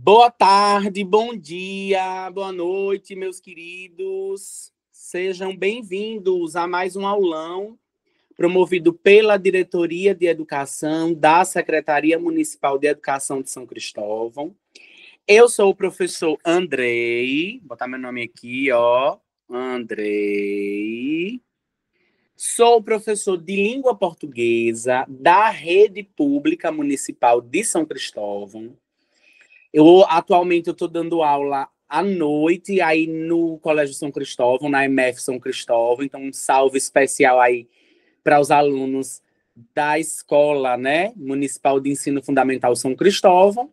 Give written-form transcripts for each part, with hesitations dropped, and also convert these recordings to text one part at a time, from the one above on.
Boa tarde, bom dia, boa noite, meus queridos. Sejam bem-vindos a mais um aulão promovido pela Diretoria de Educação da Secretaria Municipal de Educação de São Cristóvão. Eu sou o professor Andrei, vou botar meu nome aqui, ó, Andrei. Sou professor de língua portuguesa da Rede Pública Municipal de São Cristóvão. Atualmente eu estou dando aula à noite aí no Colégio São Cristóvão, na MF São Cristóvão. Então, um salve especial aí para os alunos da Escola, né, Municipal de Ensino Fundamental São Cristóvão.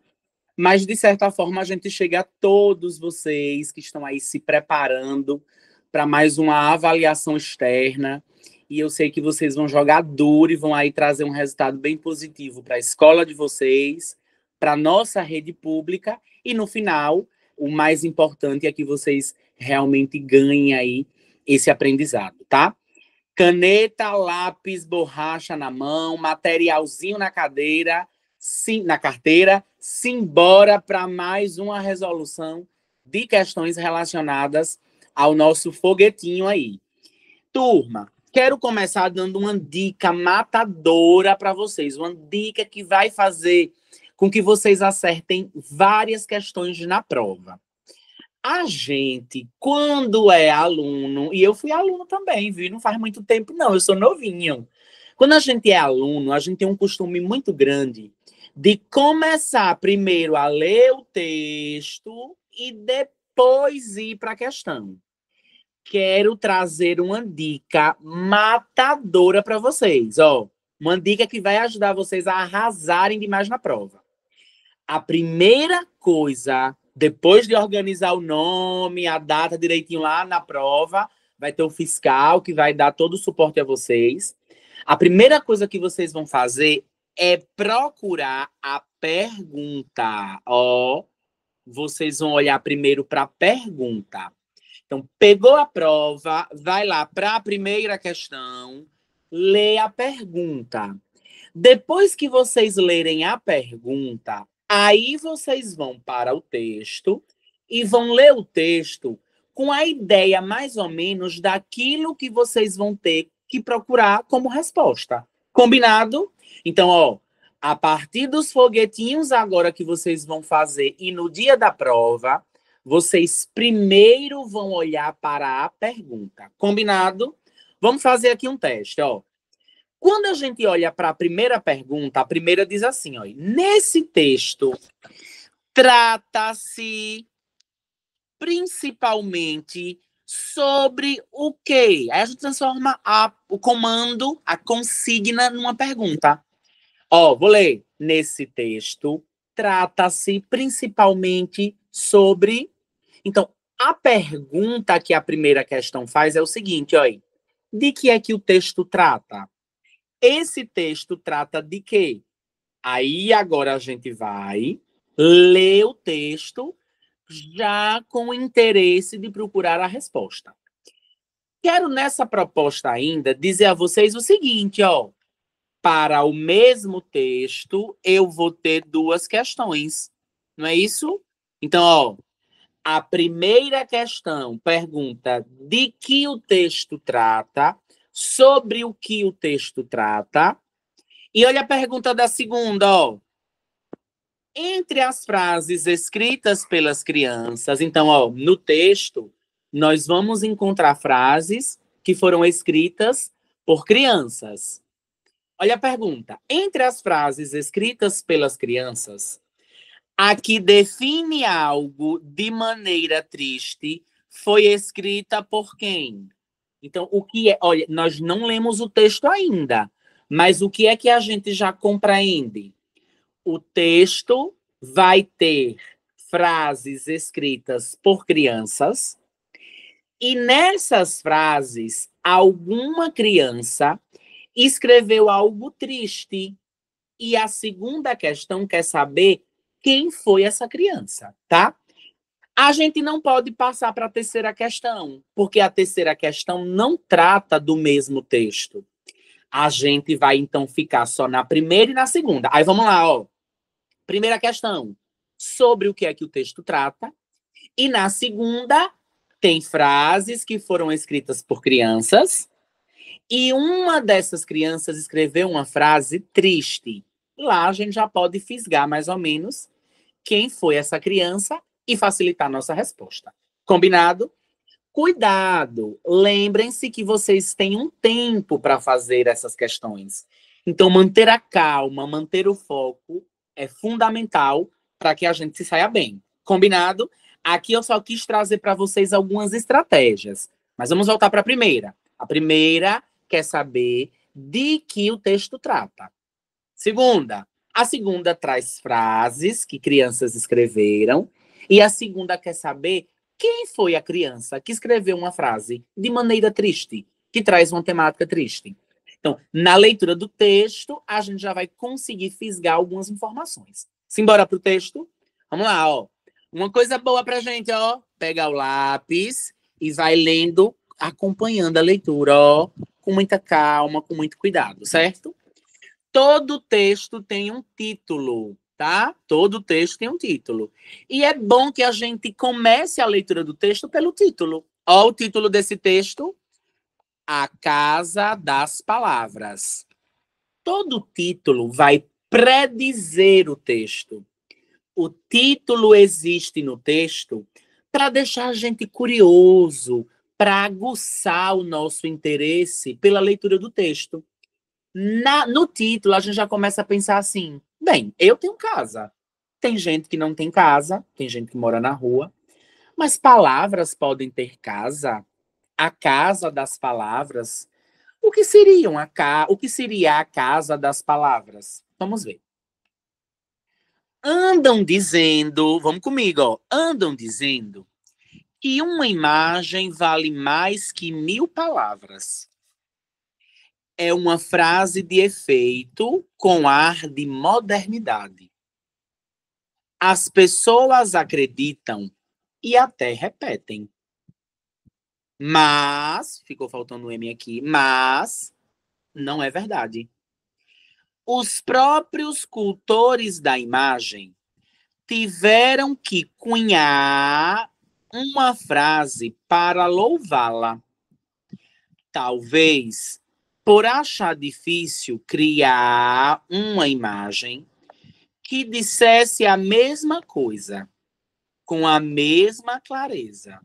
Mas, de certa forma, a gente chega a todos vocês que estão aí se preparando para mais uma avaliação externa. E eu sei que vocês vão jogar duro e vão aí trazer um resultado bem positivo para a escola de vocês, para a nossa rede pública, e no final, o mais importante é que vocês realmente ganhem aí esse aprendizado, tá? Caneta, lápis, borracha na mão, materialzinho na cadeira, sim, na carteira, simbora para mais uma resolução de questões relacionadas ao nosso foguetinho aí. Turma, quero começar dando uma dica matadora para vocês, uma dica que vai fazer com que vocês acertem várias questões na prova. A gente, quando é aluno, e eu fui aluno também, viu? Não faz muito tempo, não, eu sou novinho. Quando a gente é aluno, a gente tem um costume muito grande de começar primeiro a ler o texto e depois ir para a questão. Quero trazer uma dica matadora para vocês, ó. Uma dica que vai ajudar vocês a arrasarem demais na prova. A primeira coisa, depois de organizar o nome, a data direitinho lá na prova, vai ter o fiscal que vai dar todo o suporte a vocês. A primeira coisa que vocês vão fazer é procurar a pergunta. Ó, vocês vão olhar primeiro para a pergunta. Então, pegou a prova, vai lá para a primeira questão, lê a pergunta. Depois que vocês lerem a pergunta, aí vocês vão para o texto e vão ler o texto com a ideia mais ou menos daquilo que vocês vão ter que procurar como resposta. Combinado? Então, ó, a partir dos foguetinhos agora que vocês vão fazer e no dia da prova, vocês primeiro vão olhar para a pergunta. Combinado? Vamos fazer aqui um teste, ó. Quando a gente olha para a primeira pergunta, a primeira diz assim, ó, nesse texto, trata-se principalmente sobre o quê? Aí a gente transforma o comando, a consigna, numa pergunta. Ó, vou ler. Nesse texto, trata-se principalmente sobre... Então, a pergunta que a primeira questão faz é o seguinte, ó, de que é que o texto trata? Esse texto trata de quê? Aí agora a gente vai ler o texto já com o interesse de procurar a resposta. Quero nessa proposta ainda dizer a vocês o seguinte, ó. Para o mesmo texto, eu vou ter duas questões. Não é isso? Então, ó, a primeira questão pergunta de que o texto trata, sobre o que o texto trata. E olha a pergunta da segunda, ó. Entre as frases escritas pelas crianças, então, ó, no texto, nós vamos encontrar frases que foram escritas por crianças. Olha a pergunta. Entre as frases escritas pelas crianças, a que define algo de maneira triste foi escrita por quem? Então, o que é? Olha, nós não lemos o texto ainda, mas o que é que a gente já compreende? O texto vai ter frases escritas por crianças e nessas frases, alguma criança escreveu algo triste. E a segunda questão quer saber quem foi essa criança, tá? A gente não pode passar para a terceira questão, porque a terceira questão não trata do mesmo texto. A gente vai, então, ficar só na primeira e na segunda. Aí vamos lá, ó. Primeira questão. sobre o que é que o texto trata. E na segunda, tem frases que foram escritas por crianças. E uma dessas crianças escreveu uma frase triste. Lá a gente já pode fisgar mais ou menos quem foi essa criança e facilitar a nossa resposta. Combinado? Cuidado! Lembrem-se que vocês têm um tempo para fazer essas questões. Então, manter a calma, manter o foco é fundamental para que a gente se saia bem. Combinado? Aqui eu só quis trazer para vocês algumas estratégias. Mas vamos voltar para a primeira. A primeira quer saber de que o texto trata. Segunda, a segunda traz frases que crianças escreveram. E a segunda quer saber quem foi a criança que escreveu uma frase de maneira triste, que traz uma temática triste. Então, na leitura do texto, a gente já vai conseguir fisgar algumas informações. Simbora pro texto? Vamos lá, ó. Uma coisa boa pra gente, ó. Pegar o lápis e vai lendo, acompanhando a leitura, ó. Com muita calma, com muito cuidado, certo? Todo texto tem um título, tá? Todo texto tem um título. E é bom que a gente comece a leitura do texto pelo título. Ó, o título desse texto: A Casa das Palavras. Todo título vai predizer o texto. O título existe no texto para deixar a gente curioso, para aguçar o nosso interesse pela leitura do texto. No título, a gente já começa a pensar assim: bem, eu tenho casa. Tem gente que não tem casa, tem gente que mora na rua, mas palavras podem ter casa. A casa das palavras. O que o que seria a casa das palavras? Vamos ver. Andam dizendo, vamos comigo, ó. Andam dizendo que uma imagem vale mais que 1000 palavras. É uma frase de efeito com ar de modernidade. As pessoas acreditam e até repetem. Mas, ficou faltando um M aqui, mas não é verdade. Os próprios cultores da imagem tiveram que cunhar uma frase para louvá-la. Talvez por achar difícil criar uma imagem que dissesse a mesma coisa, com a mesma clareza.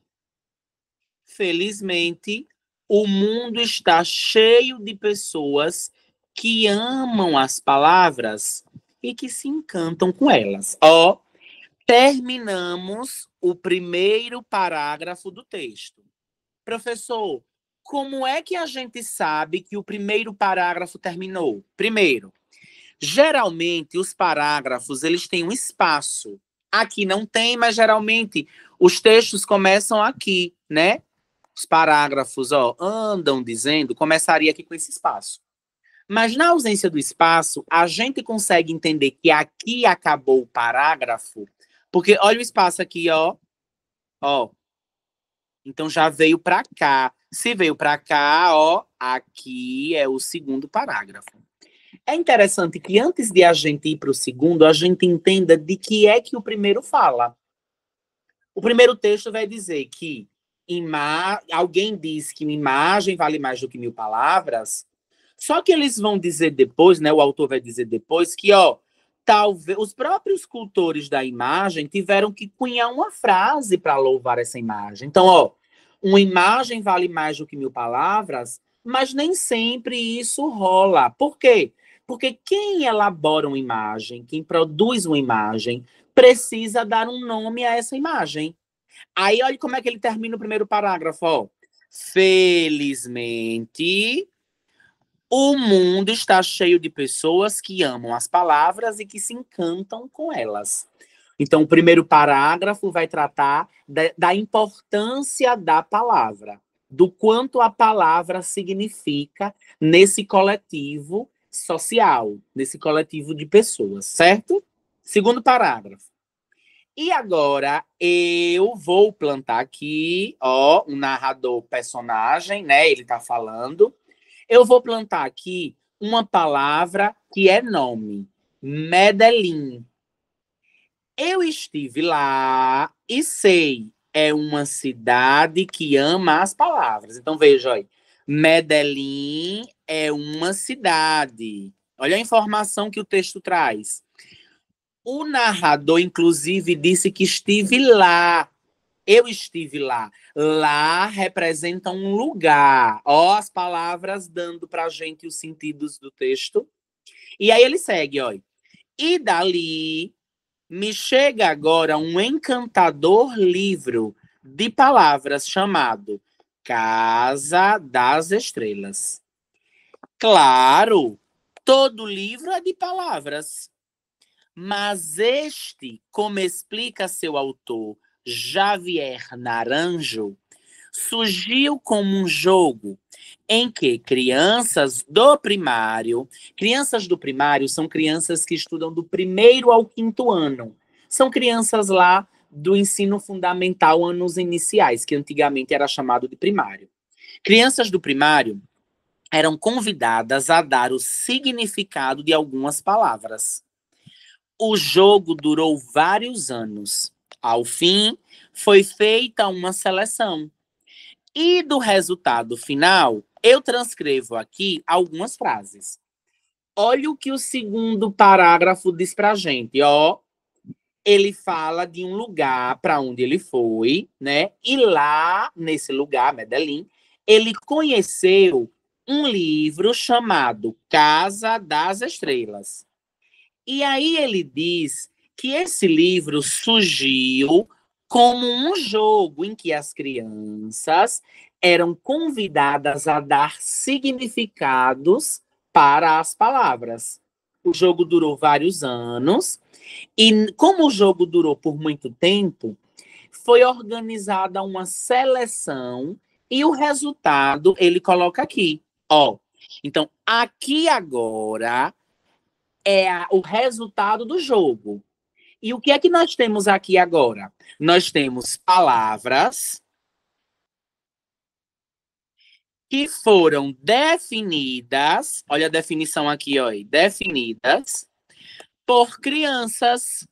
Felizmente, o mundo está cheio de pessoas que amam as palavras e que se encantam com elas. Ó, terminamos o primeiro parágrafo do texto. Professor, como é que a gente sabe que o primeiro parágrafo terminou? Primeiro, geralmente os parágrafos eles têm um espaço. Aqui não tem, mas geralmente os textos começam aqui, né? Os parágrafos, ó, andam dizendo, começaria aqui com esse espaço. Mas na ausência do espaço, a gente consegue entender que aqui acabou o parágrafo, porque olha o espaço aqui, ó. Ó. Então já veio para cá. Se veio para cá, ó, aqui é o segundo parágrafo. É interessante que antes de a gente ir para o segundo, a gente entenda de que é que o primeiro fala. O primeiro texto vai dizer que alguém diz que uma imagem vale mais do que 1000 palavras, só que eles vão dizer depois, né? O autor vai dizer depois que, ó, talvez os próprios cultores da imagem tiveram que cunhar uma frase para louvar essa imagem. Então, ó, uma imagem vale mais do que 1000 palavras, mas nem sempre isso rola. Por quê? Porque quem elabora uma imagem, quem produz uma imagem, precisa dar um nome a essa imagem. Aí, olha como é que ele termina o primeiro parágrafo, ó. Felizmente, o mundo está cheio de pessoas que amam as palavras e que se encantam com elas. Então, o primeiro parágrafo vai tratar da importância da palavra, do quanto a palavra significa nesse coletivo social, nesse coletivo de pessoas, certo? Segundo parágrafo. E agora eu vou plantar aqui, ó, um narrador personagem, né? Ele tá falando. Eu vou plantar aqui uma palavra que é nome. Medellín. Eu estive lá e sei, é uma cidade que ama as palavras. Então veja aí, Medellín é uma cidade. Olha a informação que o texto traz. O narrador, inclusive, disse que estive lá. Eu estive lá. Lá representa um lugar. Ó, as palavras dando para a gente os sentidos do texto. E aí ele segue, ó. E dali me chega agora um encantador livro de palavras chamado Casa das Estrelas. Claro, todo livro é de palavras. Mas este, como explica seu autor, Javier Naranjo, surgiu como um jogo em que crianças do primário são crianças que estudam do primeiro ao quinto ano. São crianças lá do ensino fundamental, anos iniciais, que antigamente era chamado de primário. Crianças do primário eram convidadas a dar o significado de algumas palavras. O jogo durou vários anos. Ao fim, foi feita uma seleção. E do resultado final, eu transcrevo aqui algumas frases. Olha o que o segundo parágrafo diz pra gente, ó. Ele fala de um lugar para onde ele foi, né? E lá, nesse lugar, Medellín, ele conheceu um livro chamado Casa das Estrelas. E aí ele diz que esse livro surgiu como um jogo em que as crianças eram convidadas a dar significados para as palavras. O jogo durou vários anos e como o jogo durou por muito tempo, foi organizada uma seleção e o resultado ele coloca aqui, ó. Então, aqui agora é o resultado do jogo. E o que é que nós temos aqui agora? Nós temos palavras que foram definidas, olha a definição aqui, ó, definidas por crianças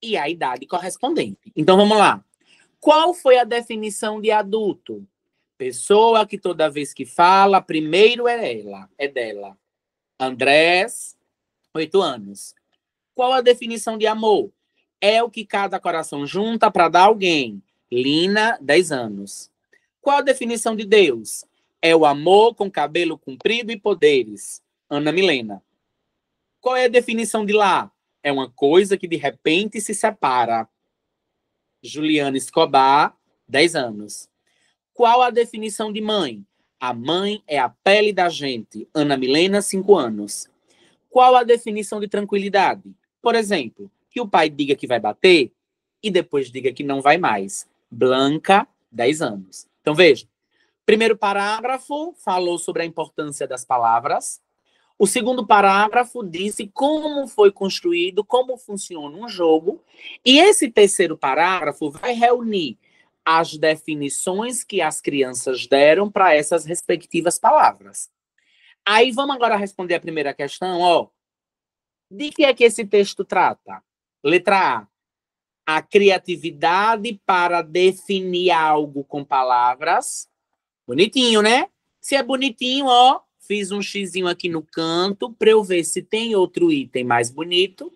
e a idade correspondente. Então vamos lá. Qual foi a definição de adulto? Pessoa que toda vez que fala, primeiro é dela. Andrés, 8 anos. Qual a definição de amor? É o que cada coração junta para dar alguém. Lina, 10 anos. Qual a definição de Deus? É o amor com cabelo comprido e poderes. Ana Milena. Qual é a definição de lar? É uma coisa que de repente se separa. Juliana Escobar, 10 anos. Qual a definição de mãe? A mãe é a pele da gente. Ana Milena, 5 anos. Qual a definição de tranquilidade? Por exemplo, que o pai diga que vai bater e depois diga que não vai mais. Blanca, 10 anos. Então, veja. Primeiro parágrafo falou sobre a importância das palavras. O segundo parágrafo disse como foi construído, como funciona um jogo. E esse terceiro parágrafo vai reunir as definições que as crianças deram para essas respectivas palavras. Aí vamos agora responder a primeira questão, ó. De que é que esse texto trata? Letra A. A criatividade para definir algo com palavras. Bonitinho, né? Se é bonitinho, ó, fiz um xizinho aqui no canto para eu ver se tem outro item mais bonito.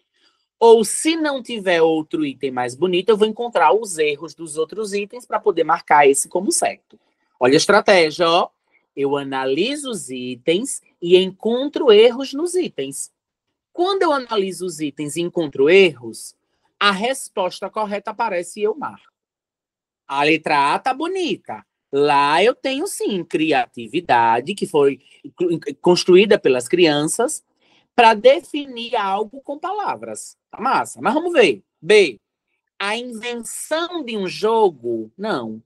Ou se não tiver outro item mais bonito, eu vou encontrar os erros dos outros itens para poder marcar esse como certo. Olha a estratégia, ó. Eu analiso os itens e encontro erros nos itens. Quando eu analiso os itens e encontro erros, a resposta correta aparece e eu marco. A letra A tá bonita. Lá eu tenho, sim, criatividade, que foi construída pelas crianças, para definir algo com palavras. Tá massa. Mas vamos ver. B. A invenção de um jogo? Não.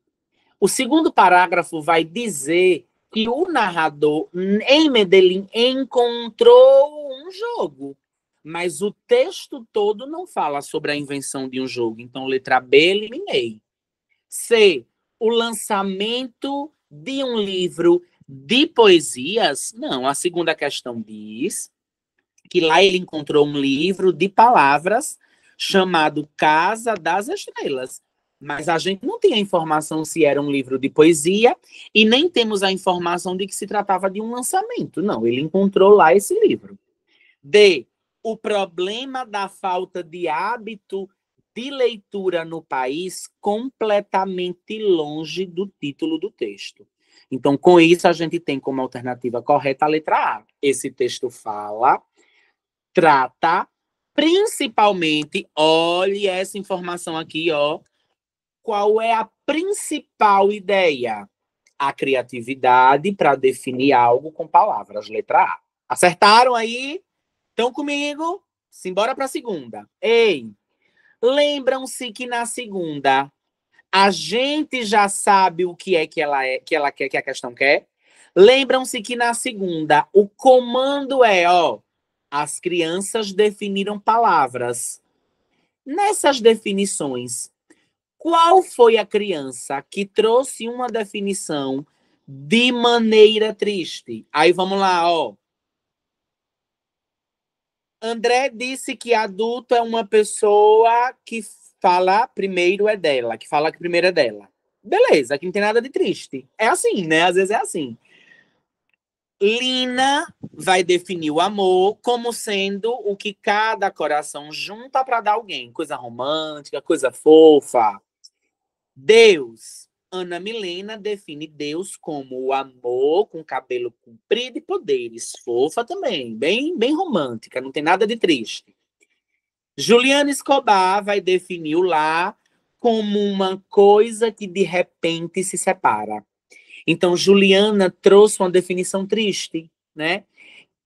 O segundo parágrafo vai dizer que o narrador, em Medellín, encontrou um jogo. Mas o texto todo não fala sobre a invenção de um jogo. Então, letra B, eliminei. C. O lançamento de um livro de poesias? Não. A segunda questão diz que lá ele encontrou um livro de palavras chamado Casa das Estrelas. Mas a gente não tem a informação se era um livro de poesia e nem temos a informação de que se tratava de um lançamento. Não, ele encontrou lá esse livro. D. O problema da falta de hábito de leitura no país completamente longe do título do texto. Então, com isso, a gente tem como alternativa correta a letra A. Esse texto trata, principalmente, olhe essa informação aqui, ó. Qual é a principal ideia? A criatividade para definir algo com palavras. Letra A. Acertaram aí? Estão comigo? Simbora para a segunda. Ei, lembram-se que na segunda a gente já sabe o que é que ela quer, que a questão quer? Lembram-se que na segunda o comando é, ó, as crianças definiram palavras. Nessas definições, qual foi a criança que trouxe uma definição de maneira triste? Aí vamos lá, ó. André disse que adulto é uma pessoa que fala primeiro é dela, que fala que primeiro é dela. Beleza, aqui não tem nada de triste. É assim, né? Às vezes é assim. Lina vai definir o amor como sendo o que cada coração junta para dar alguém. Coisa romântica, coisa fofa. Deus. Ana Milena define Deus como o amor com cabelo comprido e poderes. Fofa também, bem romântica, não tem nada de triste. Juliana Escobar vai definir o lar como uma coisa que de repente se separa. Então, Juliana trouxe uma definição triste, né?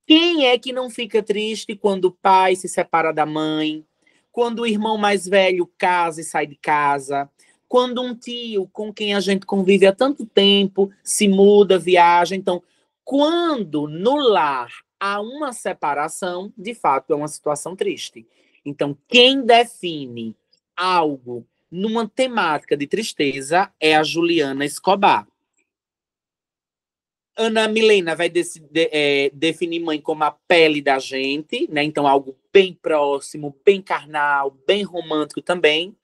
Quem é que não fica triste quando o pai se separa da mãe? Quando o irmão mais velho casa e sai de casa? Quando um tio com quem a gente convive há tanto tempo se muda, viaja? Então, quando no lar há uma separação, de fato é uma situação triste. Então, quem define algo numa temática de tristeza é a Juliana Escobar. Ana Milena vai definir mãe como a pele da gente, né? Então, algo bem próximo, bem carnal, bem romântico também.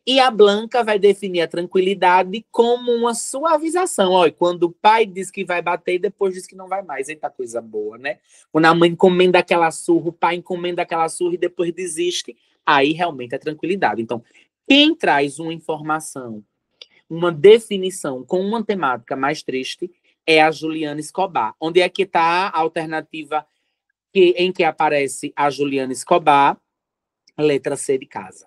E a Blanca vai definir a tranquilidade como uma suavização. Olha, quando o pai diz que vai bater e depois diz que não vai mais. Eita, coisa boa, né? Quando a mãe encomenda aquela surra, o pai encomenda aquela surra e depois desiste, aí realmente é tranquilidade. Então, quem traz uma informação, uma definição com uma temática mais triste é a Juliana Escobar. Onde é que está a alternativa em que aparece a Juliana Escobar? Letra C de casa.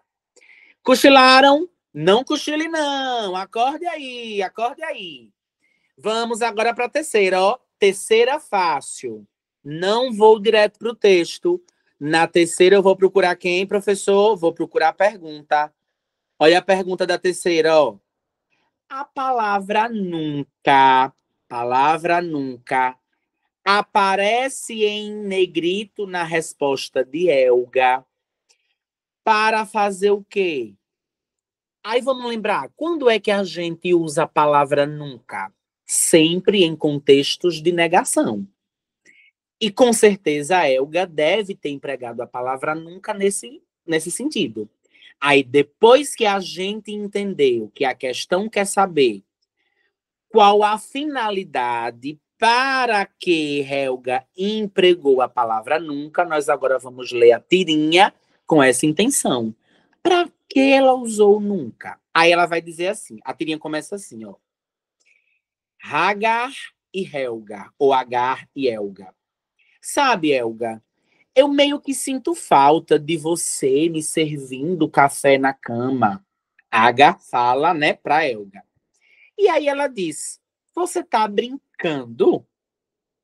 Cochilaram? Não cochile, não. Acorde aí, acorde aí. Vamos agora para a terceira, ó. Terceira fácil. Não vou direto para o texto. Na terceira eu vou procurar quem, professor? Vou procurar a pergunta. Olha a pergunta da terceira, ó. A palavra nunca aparece em negrito na resposta de Elga para fazer o quê? Aí vamos lembrar, quando é que a gente usa a palavra nunca? Sempre em contextos de negação. E com certeza a Elga deve ter empregado a palavra nunca nesse sentido. Aí depois que a gente entendeu que a questão quer saber qual a finalidade para que Helga empregou a palavra nunca, nós agora vamos ler a tirinha com essa intenção. Para que ela usou nunca? Aí ela vai dizer assim, a tirinha começa assim, ó. Hagar e Helga, ou Agar e Helga. Sabe, Helga, eu meio que sinto falta de você me servindo café na cama. Agar fala, né, para Helga. E aí ela diz, você tá brincando?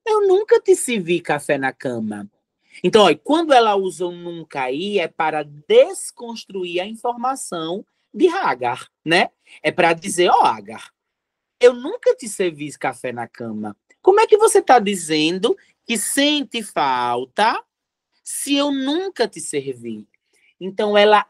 Eu nunca te servi café na cama. Então, olha, quando ela usa o nunca aí, é para desconstruir a informação de Hagar, né? É para dizer, ó, Hagar, eu nunca te servi café na cama. Como é que você está dizendo que sente falta se eu nunca te servi? Então, ela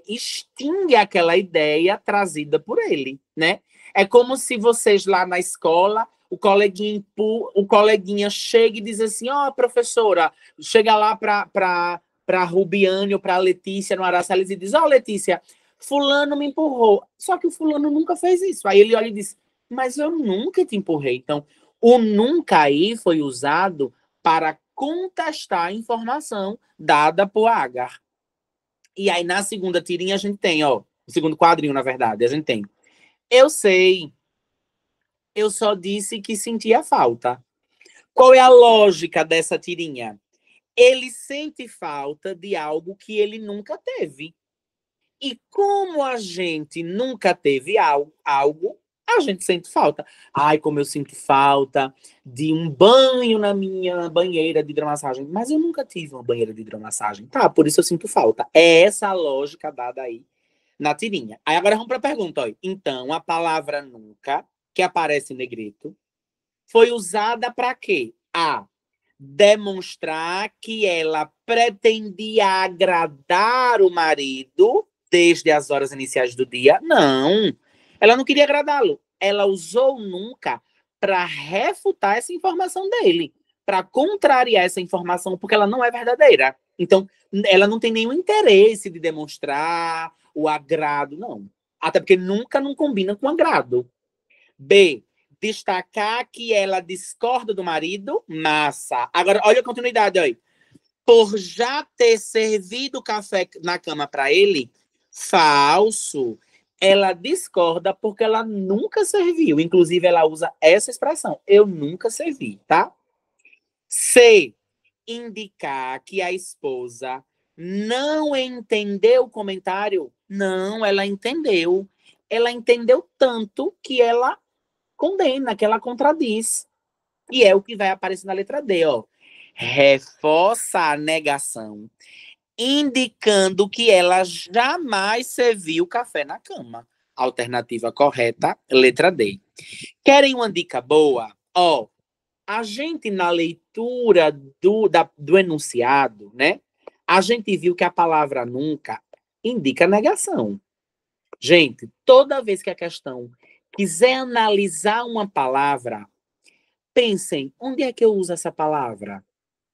extingue aquela ideia trazida por ele, né? É como se vocês lá na escola, o coleguinha chega e diz assim, ó, professora, chega lá para para Rubiane ou para Letícia no Araçalis e diz: ó, Letícia, fulano me empurrou. Só que o fulano nunca fez isso. Aí ele olha e diz: mas eu nunca te empurrei. Então, o nunca aí foi usado para contestar a informação dada por Agar. E aí, na segunda tirinha, a gente tem, ó, o segundo quadrinho, na verdade, a gente tem: eu sei, eu só disse que sentia falta. Qual é a lógica dessa tirinha? Ele sente falta de algo que ele nunca teve. E como a gente nunca teve algo, a gente sente falta. Ai, como eu sinto falta de um banho na minha banheira de hidromassagem. Mas eu nunca tive uma banheira de hidromassagem. Tá, por isso eu sinto falta. É essa a lógica dada aí na tirinha. Aí agora vamos para a pergunta. Ó. Então, a palavra nunca, que aparece em negrito, foi usada para quê? A. Demonstrar que ela pretendia agradar o marido desde as horas iniciais do dia. Não. Ela não queria agradá-lo. Ela usou nunca para refutar essa informação dele, para contrariar essa informação, porque ela não é verdadeira. Então, ela não tem nenhum interesse de demonstrar o agrado, não. Até porque nunca não combina com agrado. B. Destacar que ela discorda do marido, massa. Agora, olha a continuidade aí. Por já ter servido café na cama para ele, falso. Ela discorda porque ela nunca serviu. Inclusive, ela usa essa expressão: eu nunca servi, tá? C. Indicar que a esposa não entendeu o comentário. Não, ela entendeu. Ela entendeu tanto que ela condena, que ela contradiz. E é o que vai aparecer na letra D, ó. Reforça a negação, indicando que ela jamais serviu café na cama. Alternativa correta, letra D. Querem uma dica boa? Ó, a gente na leitura do enunciado, né? A gente viu que a palavra nunca indica negação. Gente, toda vez que a questão quiser analisar uma palavra, pensem, onde é que eu uso essa palavra?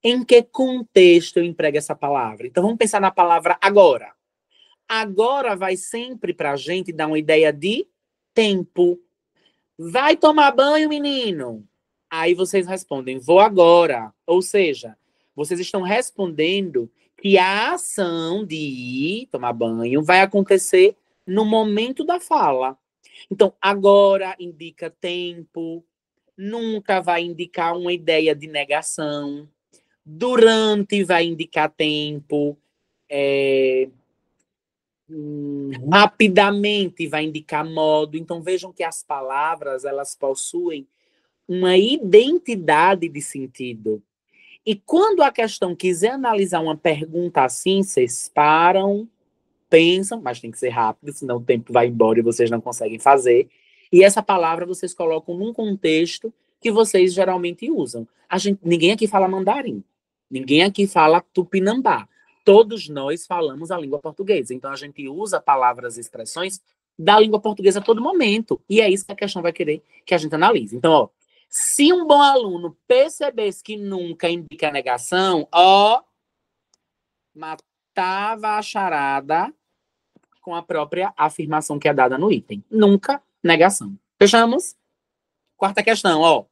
Em que contexto eu emprego essa palavra? Então vamos pensar na palavra agora. Agora vai sempre para a gente dar uma ideia de tempo. Vai tomar banho, menino? Aí vocês respondem, vou agora. Ou seja, vocês estão respondendo que a ação de ir tomar banho vai acontecer no momento da fala. Então, agora indica tempo, nunca vai indicar uma ideia de negação, durante vai indicar tempo, rapidamente vai indicar modo. Então, vejam que as palavras, elas possuem uma identidade de sentido. E quando a questão quiser analisar uma pergunta assim, vocês param, pensam, mas tem que ser rápido, senão o tempo vai embora e vocês não conseguem fazer. E essa palavra vocês colocam num contexto que vocês geralmente usam. Ninguém aqui fala mandarim. Ninguém aqui fala tupinambá. Todos nós falamos a língua portuguesa. Então, a gente usa palavras e expressões da língua portuguesa a todo momento. E é isso que a questão vai querer que a gente analise. Então, ó, se um bom aluno percebesse que nunca indica negação, ó, matava a charada com a própria afirmação que é dada no item. Nunca negação. Fechamos? Quarta questão, ó.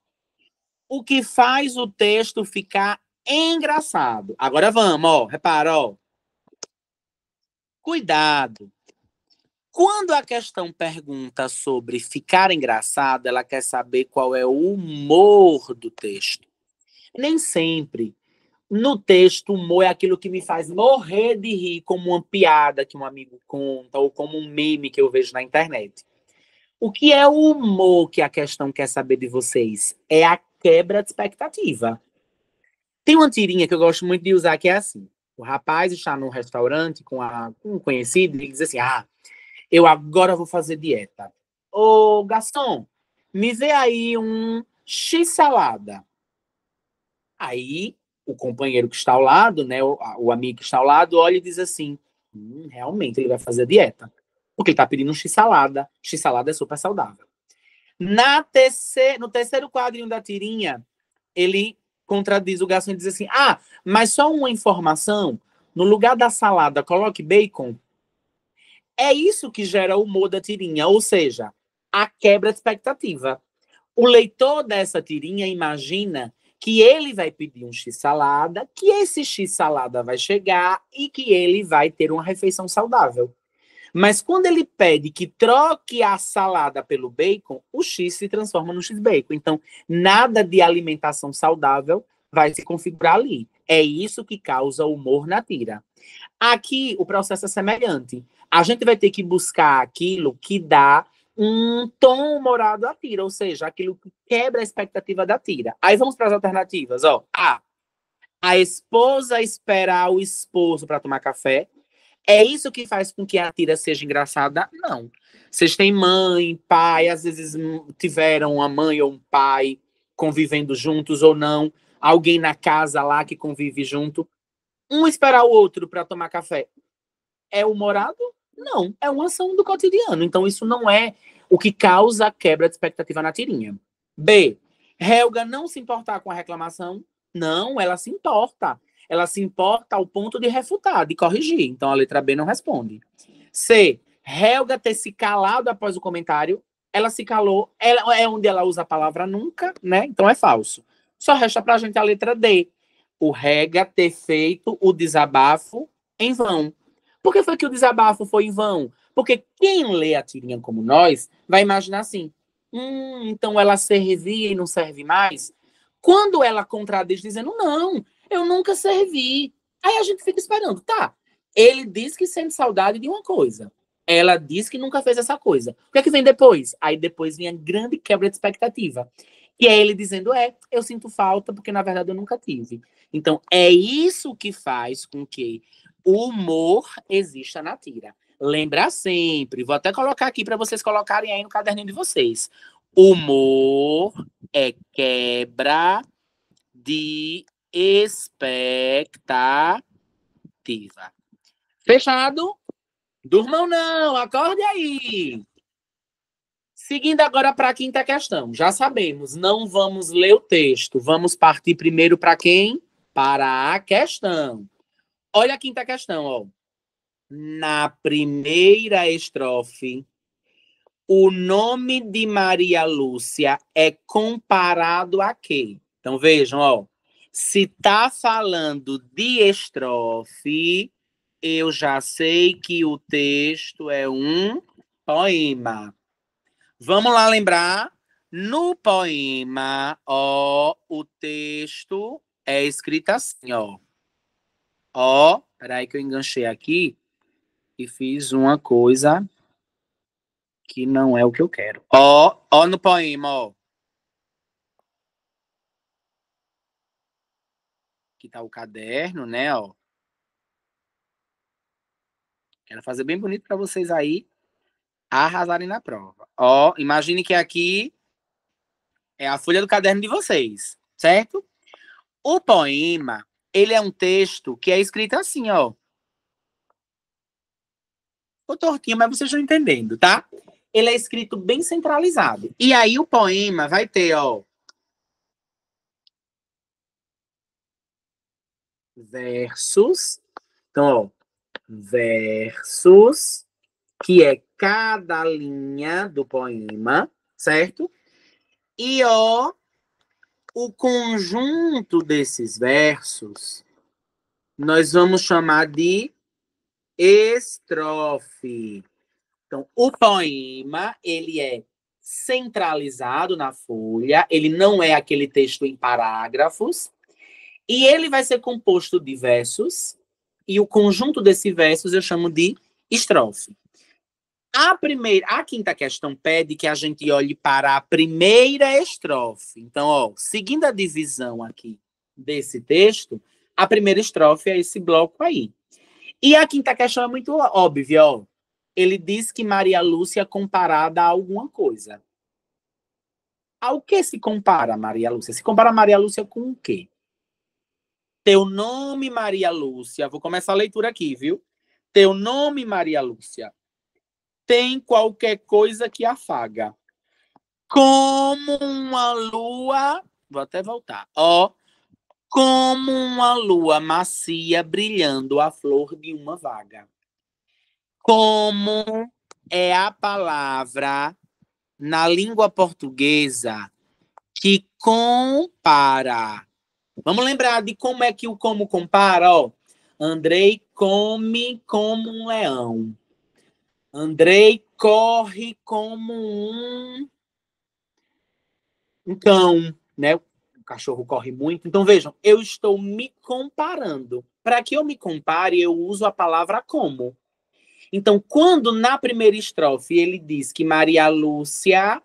O que faz o texto ficar engraçado? Agora vamos, ó. Repara, ó. Cuidado. Quando a questão pergunta sobre ficar engraçado, ela quer saber qual é o humor do texto. Nem sempre. No texto, humor é aquilo que me faz morrer de rir, como uma piada que um amigo conta, ou como um meme que eu vejo na internet. O que é o humor que a questão quer saber de vocês? É a quebra de expectativa. Tem uma tirinha que eu gosto muito de usar que é assim. O rapaz está num restaurante com um conhecido e diz assim, eu agora vou fazer dieta. Ô, garçom, me vê aí um x-salada. Aí, o companheiro que está ao lado, né, o amigo que está ao lado, olha e diz assim, realmente ele vai fazer dieta. Porque ele está pedindo um x-salada. X-salada é super saudável. No terceiro quadrinho da tirinha, ele contradiz o garçom e diz assim, mas só uma informação, no lugar da salada, coloque bacon. É isso que gera o humor da tirinha, ou seja, a quebra de expectativa. O leitor dessa tirinha imagina que ele vai pedir um x-salada, que esse x-salada vai chegar e que ele vai ter uma refeição saudável. Mas quando ele pede que troque a salada pelo bacon, o X se transforma no X-bacon. Então, nada de alimentação saudável vai se configurar ali. É isso que causa humor na tira. Aqui, o processo é semelhante. A gente vai ter que buscar aquilo que dá um tom humorado à tira, ou seja, aquilo que quebra a expectativa da tira. Aí vamos para as alternativas. Ó. A esposa esperar o esposo para tomar café. É isso que faz com que a tira seja engraçada? Não. Vocês têm mãe, pai, às vezes tiveram uma mãe ou um pai convivendo juntos ou não, alguém na casa lá que convive junto. Um esperar o outro para tomar café. É humorado? Não. É uma ação do cotidiano. Então, isso não é o que causa a quebra de expectativa na tirinha. B. Helga não se importar com a reclamação? Não, ela se importa. Ela se importa ao ponto de refutar, de corrigir. Então, a letra B não responde. C. Helga ter se calado após o comentário? Ela se calou. Ela, é onde ela usa a palavra nunca, né? Então, é falso. Só resta pra gente a letra D. O Helga ter feito o desabafo em vão. Por que foi que o desabafo foi em vão? Porque quem lê a tirinha como nós vai imaginar assim: então ela servia e não serve mais? Quando ela contradiz dizendo, não, eu nunca servi. Aí a gente fica esperando, tá. Ele diz que sente saudade de uma coisa. Ela diz que nunca fez essa coisa. O que é que vem depois? Aí depois vem a grande quebra de expectativa. E é ele dizendo, eu sinto falta porque na verdade eu nunca tive. Então é isso que faz com que o humor exista na tira. Lembrar sempre, vou até colocar aqui para vocês colocarem aí no caderninho de vocês. Humor é quebra de expectativa. Fechado? Durmam não, acorde aí. Seguindo agora para a quinta questão. Já sabemos, não vamos ler o texto. Vamos partir primeiro para quem? Para a questão. Olha a quinta questão, ó. Na primeira estrofe, o nome de Maria Lúcia é comparado a quê? Então vejam, ó. Se tá falando de estrofe, eu já sei que o texto é um poema. Vamos lá lembrar? No poema, ó, o texto é escrito assim, ó. Ó, peraí que eu enganchei aqui e fiz uma coisa que não é o que eu quero. Ó no poema, ó. Aqui tá o caderno, né, ó. Quero fazer bem bonito para vocês aí arrasarem na prova. Ó, imagine que aqui é a folha do caderno de vocês, certo? O poema, ele é um texto que é escrito assim, ó. Ficou tortinho, mas vocês estão entendendo, tá? Ele é escrito bem centralizado. E aí o poema vai ter, ó, versos. Então, ó, versos, que é cada linha do poema, certo? E, ó, o conjunto desses versos nós vamos chamar de estrofe. Então, o poema, ele é centralizado na folha, ele não é aquele texto em parágrafos, e ele vai ser composto de versos, e o conjunto desses versos eu chamo de estrofe. A quinta questão pede que a gente olhe para a primeira estrofe. Então, ó, seguindo a divisão aqui desse texto, a primeira estrofe é esse bloco aí. E a quinta questão é muito óbvia, ó. Ele diz que Maria Lúcia é comparada a alguma coisa. Ao que se compara Maria Lúcia? Se compara Maria Lúcia com o quê? Teu nome, Maria Lúcia. Vou começar a leitura aqui, viu? Teu nome, Maria Lúcia, tem qualquer coisa que afaga. Como uma lua. Vou até voltar. Ó, Como uma lua macia brilhando a flor de uma vaga. Como é a palavra na língua portuguesa que compara? Vamos lembrar de como é que o como compara, ó. Andrei come como um leão. Andrei corre como um cão, né? O cachorro corre muito. Então, vejam, eu estou me comparando. Para que eu me compare, eu uso a palavra como. Então, quando na primeira estrofe ele diz que Maria Lúcia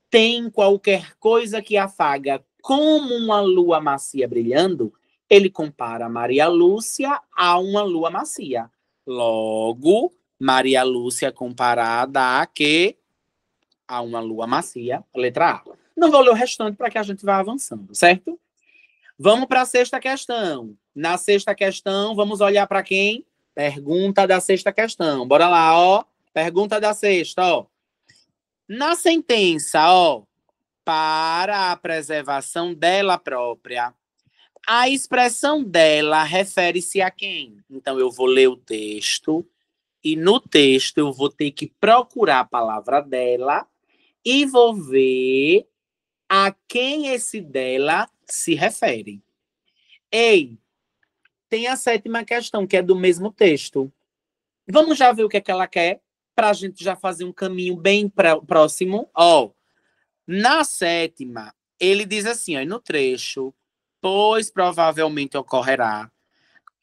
tem qualquer coisa que afaga como uma lua macia brilhando, ele compara Maria Lúcia a uma lua macia. Logo, Maria Lúcia comparada a quê? A uma lua macia, letra A. Não vou ler o restante para que a gente vá avançando, certo? Vamos para a sexta questão. Na sexta questão, vamos olhar para quem? Pergunta da sexta questão. Bora lá, ó. Pergunta da sexta, ó. Na sentença, ó, para a preservação dela própria, a expressão dela refere-se a quem? Então, eu vou ler o texto e no texto eu vou ter que procurar a palavra dela e vou ver a quem esse dela se refere. Ei, tem a sétima questão, que é do mesmo texto. Vamos já ver o que é que ela quer, para a gente já fazer um caminho bem próximo. Ó, na sétima, ele diz assim, ó, no trecho, pois provavelmente ocorrerá.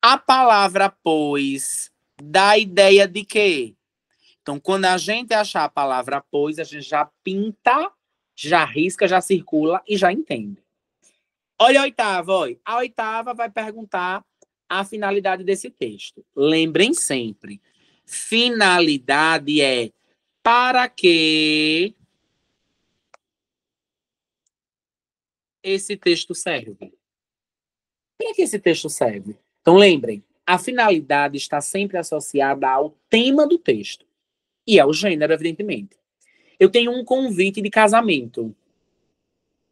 A palavra pois dá a ideia de quê? Então, quando a gente achar a palavra pois, a gente já pinta, já risca, já circula e já entende. Olha a oitava, olha. A oitava vai perguntar a finalidade desse texto. Lembrem sempre, finalidade é para que esse texto serve. Para que esse texto serve? Então, lembrem, a finalidade está sempre associada ao tema do texto e ao gênero, evidentemente. Eu tenho um convite de casamento.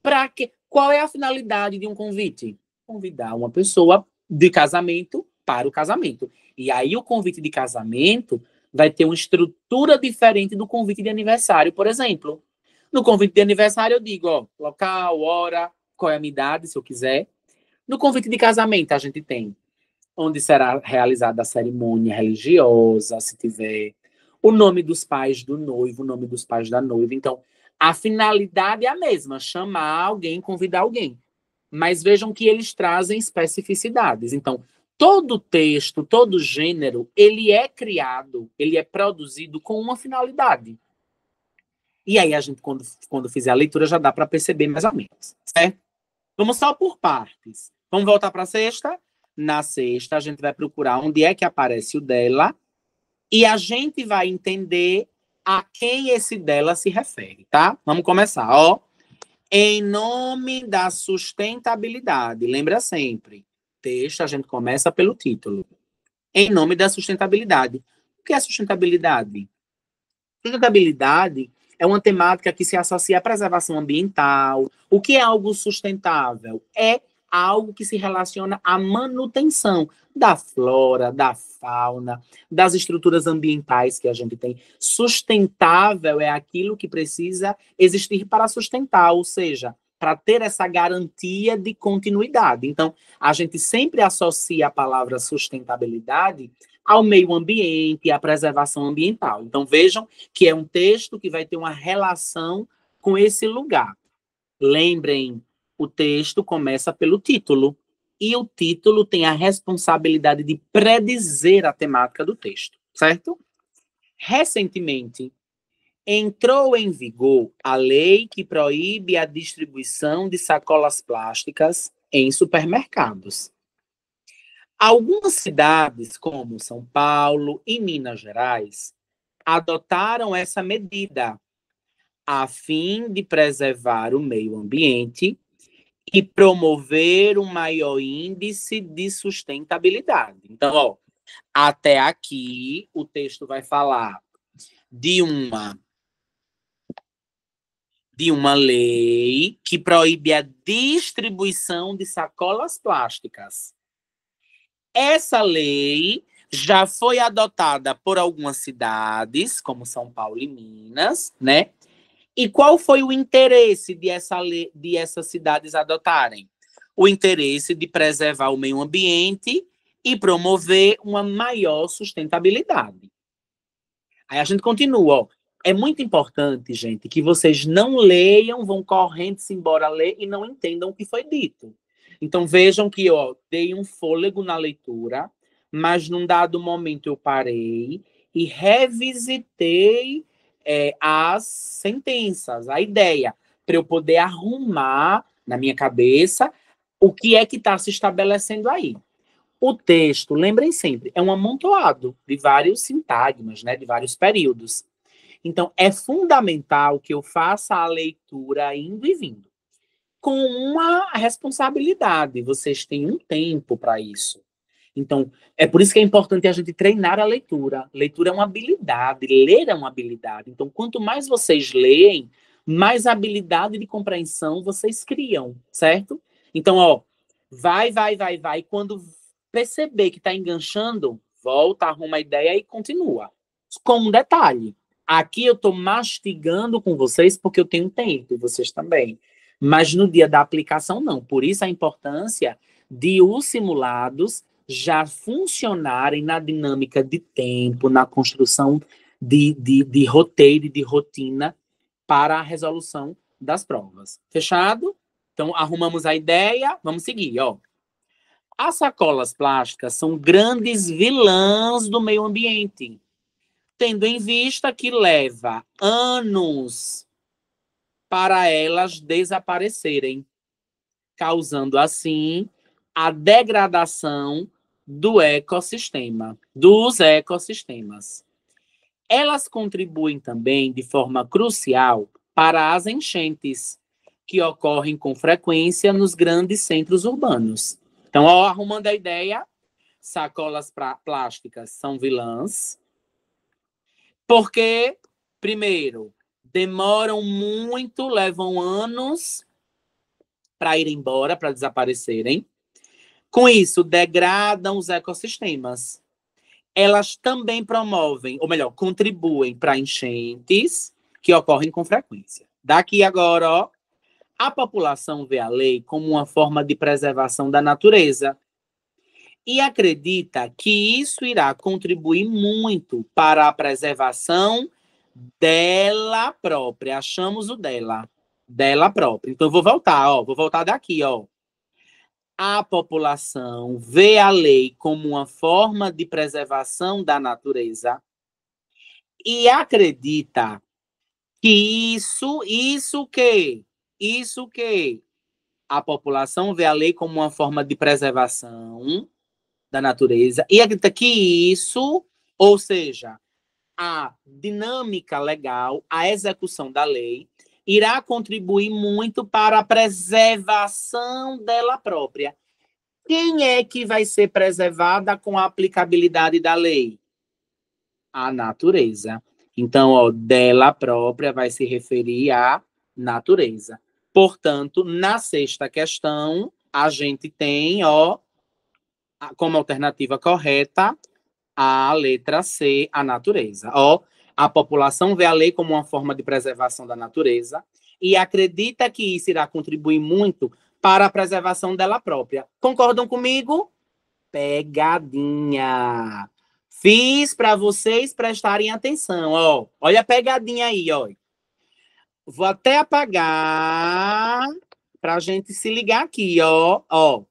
Para que? Qual é a finalidade de um convite? Convidar uma pessoa de casamento para o casamento. E aí o convite de casamento vai ter uma estrutura diferente do convite de aniversário, por exemplo. No convite de aniversário eu digo, ó, local, hora, qual é a minha idade, se eu quiser. No convite de casamento a gente tem onde será realizada a cerimônia religiosa, se tiver o nome dos pais do noivo, o nome dos pais da noiva. Então, a finalidade é a mesma, chamar alguém, convidar alguém. Mas vejam que eles trazem especificidades. Então, todo texto, todo gênero, ele é criado, ele é produzido com uma finalidade. E aí a gente, quando fizer a leitura, já dá para perceber mais ou menos, certo? Vamos só por partes. Vamos voltar para a sexta? Na sexta, a gente vai procurar onde é que aparece o dela e a gente vai entender a quem esse dela se refere, tá? Vamos começar, ó. Em nome da sustentabilidade. Lembra sempre, texto a gente começa pelo título. Em nome da sustentabilidade. O que é sustentabilidade? Sustentabilidade é uma temática que se associa à preservação ambiental. O que é algo sustentável? É algo que se relaciona à manutenção da flora, da fauna, das estruturas ambientais que a gente tem. Sustentável é aquilo que precisa existir para sustentar, ou seja, para ter essa garantia de continuidade. Então, a gente sempre associa a palavra sustentabilidade ao meio ambiente e à preservação ambiental. Então, vejam que é um texto que vai ter uma relação com esse lugar. Lembrem, o texto começa pelo título, e o título tem a responsabilidade de predizer a temática do texto, certo? Recentemente, entrou em vigor a lei que proíbe a distribuição de sacolas plásticas em supermercados. Algumas cidades, como São Paulo e Minas Gerais, adotaram essa medida a fim de preservar o meio ambiente e promover um maior índice de sustentabilidade. Então, ó, até aqui o texto vai falar de uma de uma lei que proíbe a distribuição de sacolas plásticas. Essa lei já foi adotada por algumas cidades, como São Paulo e Minas, né? E qual foi o interesse de essas cidades adotarem? O interesse de preservar o meio ambiente e promover uma maior sustentabilidade. Aí a gente continua, ó. É muito importante, gente, que vocês não leiam, vão correndo-se embora ler e não entendam o que foi dito. Então vejam que, ó, dei um fôlego na leitura, mas num dado momento eu parei e revisitei as sentenças, a ideia, para eu poder arrumar na minha cabeça o que é que está se estabelecendo aí. O texto, lembrem sempre, é um amontoado de vários sintagmas, né, de vários períodos. Então, é fundamental que eu faça a leitura indo e vindo. Com uma responsabilidade, vocês têm um tempo para isso. Então, é por isso que é importante a gente treinar a leitura. Leitura é uma habilidade, ler é uma habilidade. Então, quanto mais vocês leem, mais habilidade de compreensão vocês criam, certo? Então, ó, vai. Quando perceber que está enganchando, volta, arruma a ideia e continua. Com um detalhe. Aqui eu estou mastigando com vocês porque eu tenho tempo, e vocês também. Mas no dia da aplicação, não. Por isso a importância de os simulados já funcionarem na dinâmica de tempo, na construção de roteiro e de rotina para a resolução das provas. Fechado? Então, arrumamos a ideia, vamos seguir, ó. As sacolas plásticas são grandes vilãs do meio ambiente, tendo em vista que leva anos para elas desaparecerem, causando assim a degradação dos ecossistemas. Elas contribuem também de forma crucial para as enchentes, que ocorrem com frequência nos grandes centros urbanos. Então, ó, arrumando a ideia, sacolas plásticas são vilãs, porque, primeiro, demoram muito, levam anos para ir embora, para desaparecerem. Com isso, degradam os ecossistemas. Elas também promovem, ou melhor, contribuem para enchentes que ocorrem com frequência. Daqui agora, ó, a população vê a lei como uma forma de preservação da natureza e acredita que isso irá contribuir muito para a preservação dela própria. Achamos o dela própria. Então, eu vou voltar daqui, ó. A população vê a lei como uma forma de preservação da natureza e acredita que isso que a população vê a lei como uma forma de preservação da natureza e acredita que isso, ou seja, a dinâmica legal, a execução da lei, irá contribuir muito para a preservação dela própria. Quem é que vai ser preservada com a aplicabilidade da lei? A natureza. Então, ó, dela própria vai se referir à natureza. Portanto, na sexta questão, a gente tem, ó, como alternativa correta, a letra C, a natureza. Ó, a população vê a lei como uma forma de preservação da natureza e acredita que isso irá contribuir muito para a preservação dela própria. Concordam comigo? Pegadinha. Fiz para vocês prestarem atenção, ó. Olha a pegadinha aí, ó. Vou até apagar para a gente se ligar aqui, ó. Ó.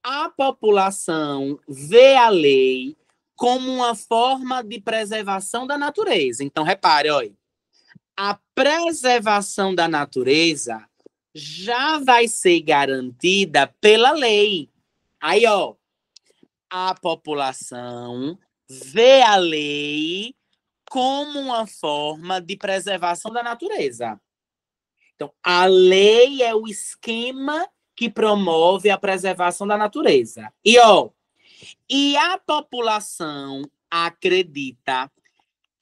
A população vê a lei como uma forma de preservação da natureza. Então, repare, ó. A preservação da natureza já vai ser garantida pela lei. Aí, ó, a população vê a lei como uma forma de preservação da natureza. Então, a lei é o esquema que promove a preservação da natureza. E a população acredita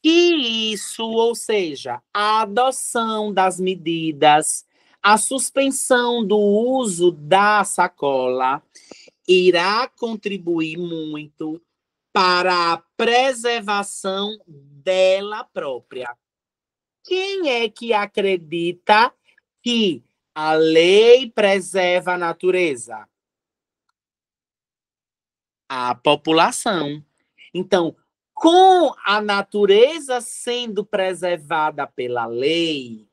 que isso, ou seja, a adoção das medidas, a suspensão do uso da sacola, irá contribuir muito para a preservação dela própria. Quem é que acredita que a lei preserva a natureza? A população. Então, com a natureza sendo preservada pela lei,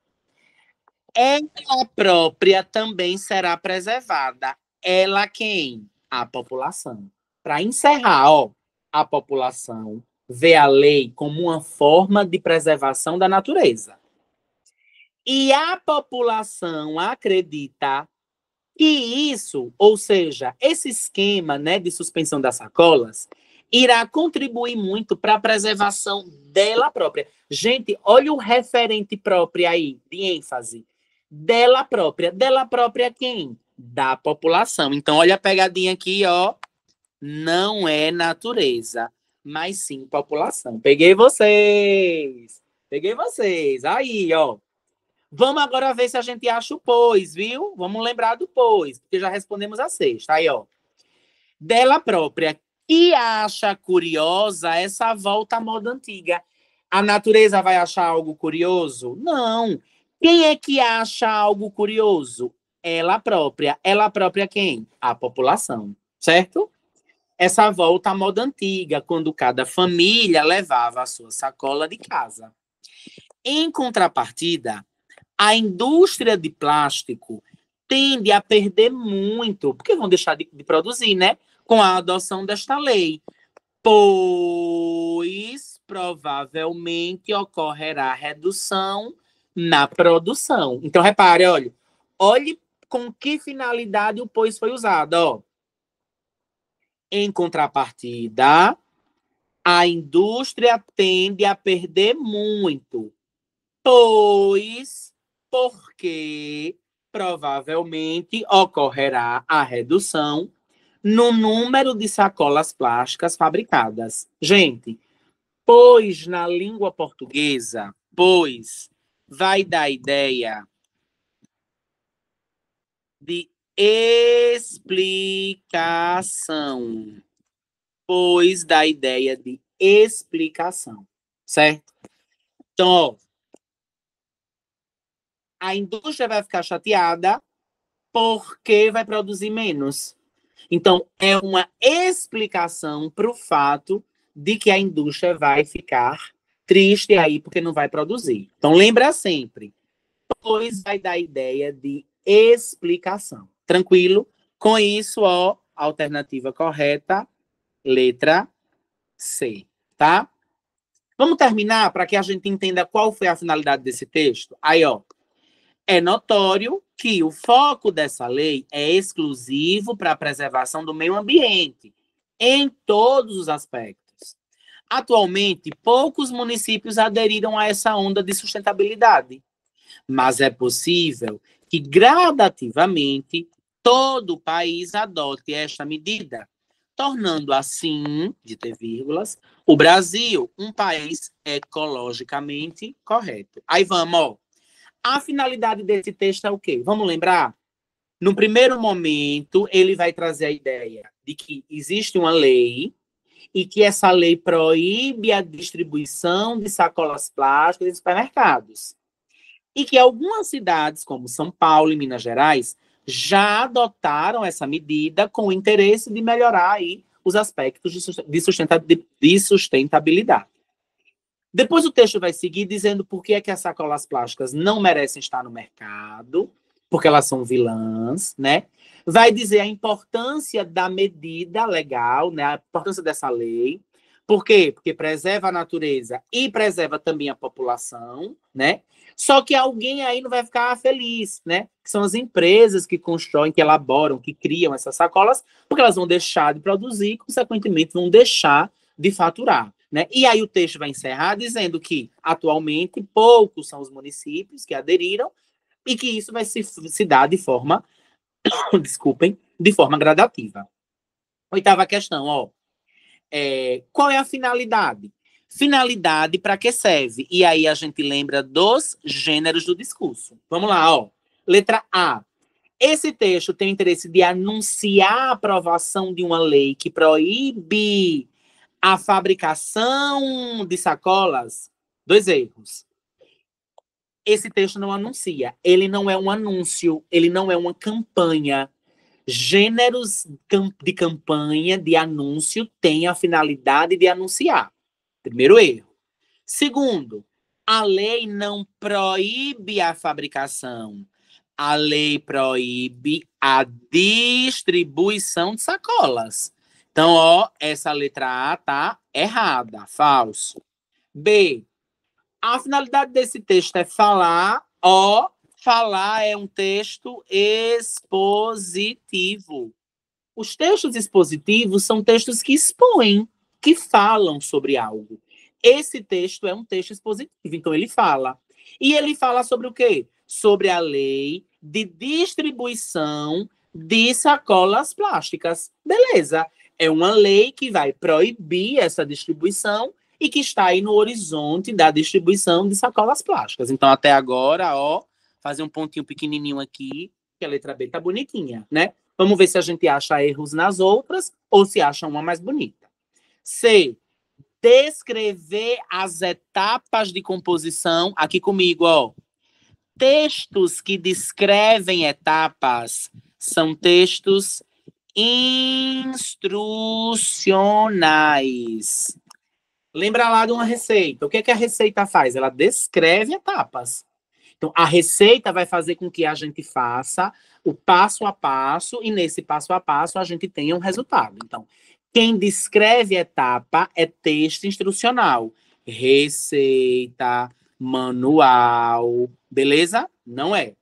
ela própria também será preservada. Ela quem? A população. Para encerrar, ó, a população vê a lei como uma forma de preservação da natureza. E a população acredita que isso, ou seja, esse esquema, né, de suspensão das sacolas, irá contribuir muito para a preservação dela própria. Gente, olha o referente próprio aí, de ênfase. Dela própria. Dela própria quem? Da população. Então, olha a pegadinha aqui, ó. Não é natureza, mas sim população. Peguei vocês. Peguei vocês. Aí, ó. Vamos agora ver se a gente acha o pois, viu? Vamos lembrar do pois, porque já respondemos a sexta. Aí, ó. Dela própria, que acha curiosa essa volta à moda antiga. A natureza vai achar algo curioso? Não. Quem é que acha algo curioso? Ela própria. Ela própria quem? A população, certo? Essa volta à moda antiga, quando cada família levava a sua sacola de casa. Em contrapartida, a indústria de plástico tende a perder muito, porque vão deixar de produzir, né? Com a adoção desta lei. Pois provavelmente ocorrerá redução na produção. Então, repare, olhe com que finalidade o pois foi usado. Ó. Em contrapartida, a indústria tende a perder muito, pois porque provavelmente ocorrerá a redução no número de sacolas plásticas fabricadas. Gente, pois na língua portuguesa, pois vai dar ideia de explicação. Pois dá ideia de explicação, certo? Então, ó, a indústria vai ficar chateada porque vai produzir menos. Então, é uma explicação para o fato de que a indústria vai ficar triste aí porque não vai produzir. Então, lembra sempre, pois vai dar ideia de explicação. Tranquilo? Com isso, ó, alternativa correta, letra C, tá? Vamos terminar para que a gente entenda qual foi a finalidade desse texto? Aí, ó, é notório que o foco dessa lei é exclusivo para a preservação do meio ambiente, em todos os aspectos. Atualmente, poucos municípios aderiram a essa onda de sustentabilidade, mas é possível que gradativamente todo o país adote esta medida, tornando assim, de ter vírgulas, o Brasil um país ecologicamente correto. Aí vamos, ó. A finalidade desse texto é o quê? Vamos lembrar? No primeiro momento, ele vai trazer a ideia de que existe uma lei e que essa lei proíbe a distribuição de sacolas plásticas em supermercados. E que algumas cidades, como São Paulo e Minas Gerais, já adotaram essa medida com o interesse de melhorar aí os aspectos de sustentabilidade. Depois o texto vai seguir dizendo por que é que as sacolas plásticas não merecem estar no mercado, porque elas são vilãs, né? Vai dizer a importância da medida legal, né? A importância dessa lei. Por quê? Porque preserva a natureza e preserva também a população, né? Só que alguém aí não vai ficar feliz, né? Que são as empresas que constroem, que elaboram, que criam essas sacolas, porque elas vão deixar de produzir e, consequentemente, vão deixar de faturar. Né? E aí o texto vai encerrar dizendo que, atualmente, poucos são os municípios que aderiram e que isso vai se dar de forma, desculpem, de forma gradativa. Oitava questão, ó. Qual é a finalidade? Finalidade, para que serve? E aí a gente lembra dos gêneros do discurso. Vamos lá, ó. Letra A. Esse texto tem o interesse de anunciar a aprovação de uma lei que proíbe a fabricação de sacolas? 2 erros. Esse texto não anuncia. Ele não é um anúncio. Ele não é uma campanha. Gêneros de campanha, de anúncio, têm a finalidade de anunciar. Primeiro erro. Segundo, a lei não proíbe a fabricação. A lei proíbe a distribuição de sacolas. Então, ó, essa letra A tá errada, falso. B, a finalidade desse texto é falar, ó, falar é um texto expositivo. Os textos expositivos são textos que expõem, que falam sobre algo. Esse texto é um texto expositivo, então ele fala. E ele fala sobre o quê? Sobre a lei de distribuição de sacolas plásticas. Beleza. É uma lei que vai proibir essa distribuição e que está aí no horizonte da distribuição de sacolas plásticas. Então, até agora, ó, fazer um pontinho pequenininho aqui, que a letra B tá bonitinha, né? Vamos ver se a gente acha erros nas outras ou se acha uma mais bonita. C. Descrever as etapas de composição. Aqui comigo, ó. Textos que descrevem etapas são textos instrucionais. Lembra lá de uma receita. O que é que a receita faz? Ela descreve etapas. Então, a receita vai fazer com que a gente faça o passo a passo e nesse passo a passo a gente tenha um resultado. Então, quem descreve etapa é texto instrucional. Receita, manual, beleza? Não é.